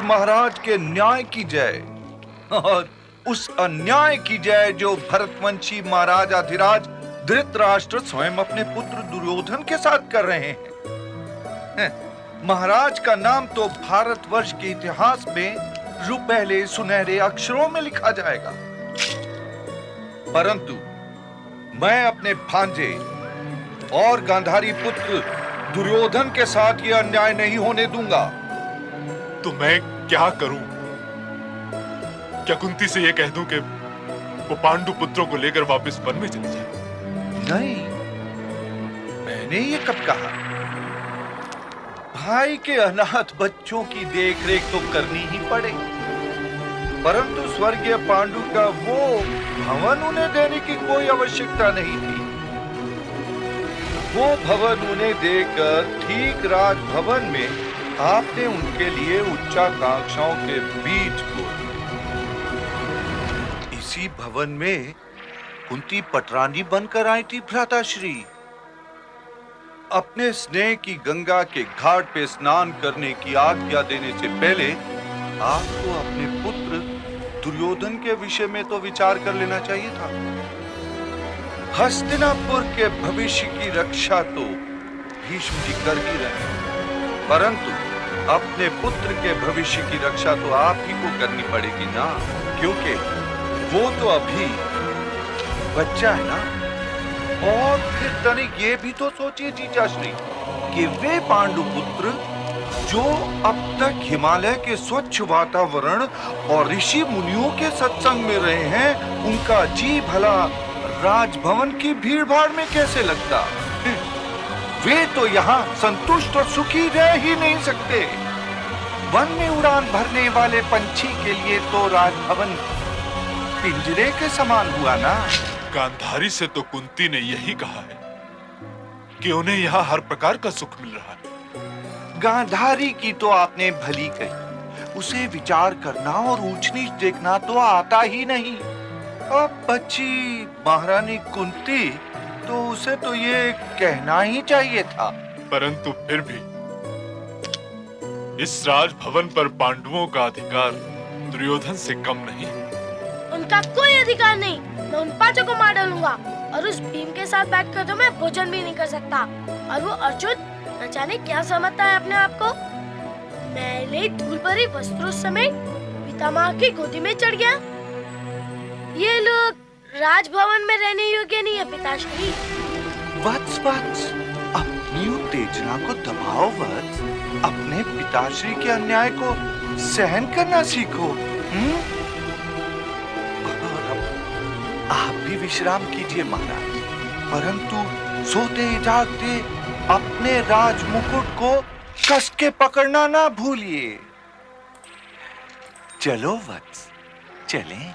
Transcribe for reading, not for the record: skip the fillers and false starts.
महाराज के न्याय की जय और उस अन्याय की जय जो भरतवंशी महाराजाधिराज धृतराष्ट्र स्वयं अपने पुत्र दुर्योधन के साथ कर रहे हैं। महाराज का नाम तो भारतवर्ष के इतिहास में रुपहले सुनहरे अक्षरों में लिखा जाएगा, परंतु मैं अपने भांजे और गांधारी पुत्र दुर्योधन के साथ यह अन्याय नहीं होने दूंगा। तो मैं क्या करूं? क्या कुंती से यह कह दूं कि वो पांडु पुत्रों को लेकर वापस वन में चली जाए? नहीं, मैंने ये कब कहा? भाई के अनाथ बच्चों की देखरेख तो करनी ही पड़ेगी, परंतु स्वर्गीय पांडु का वो भवन उन्हें देने की कोई आवश्यकता नहीं थी। वो भवन उन्हें देकर ठीक राजभवन में आपने उनके लिए उच्चाकांक्षाओं के बीज बो। इसी भवन में कुंती पटरानी बनकर आई थी भ्राताश्री। अपने स्नेह की गंगा के घाट पे स्नान करने की आज्ञा देने से पहले आपको अपने पुत्र दुर्योधन के विषय में तो विचार कर लेना चाहिए था। हस्तिनापुर के भविष्य की रक्षा तो भीष्म जी कर ही रहे, परंतु अपने पुत्र के भविष्य की रक्षा तो आप ही को करनी पड़ेगी ना, क्योंकि वो तो अभी बच्चा है ना। और फिर तनिक ये भी तो सोचिए जीजाश्री कि वे पांडु पुत्र जो अब तक हिमालय के स्वच्छ वातावरण और ऋषि मुनियों के सत्संग में रहे हैं, उनका जी भला राजभवन की भीड़-भाड़ में कैसे लगता? वे तो यहाँ संतुष्ट और सुखी रह ही नहीं सकते। वन में उड़ान भरने वाले पंछी के लिए तो राजभवन पिंजरे के समान हुआ ना। गांधारी से तो कुंती ने यही कहा है कि उन्हें यहाँ हर प्रकार का सुख मिल रहा है। गांधारी की तो आपने भली कही, उसे विचार करना और ऊंच नीच देखना तो आता ही नहीं। अब बच्ची महारानी कुंती, तो उसे तो ये कहना ही चाहिए था। परंतु फिर भी इस राजभवन पर पांडवों का अधिकार दुर्योधन से कम नहीं। उनका कोई अधिकार नहीं। मैं उन पांचों को मार डालूंगा और उस भीम के साथ बैठकर तो मैं भोजन भी नहीं कर सकता। और वो अर्जुन न जाने क्या समझता है अपने आप को। मैले धूल भरी वस्त्रों समेत पितामह की गोदी में चढ़ गया। ये लोग राजभवन में रहने योग्य नहीं है पिताश्री। वत्स वत्स, अपनी उत्तेजना को दबाओ वत्स, अपने पिताश्री के अन्याय को सहन करना सीखो। आप भी विश्राम कीजिए महाराज, परंतु सोते जागते अपने राज मुकुट को कस के पकड़ना ना भूलिए। चलो वत्स, चलें।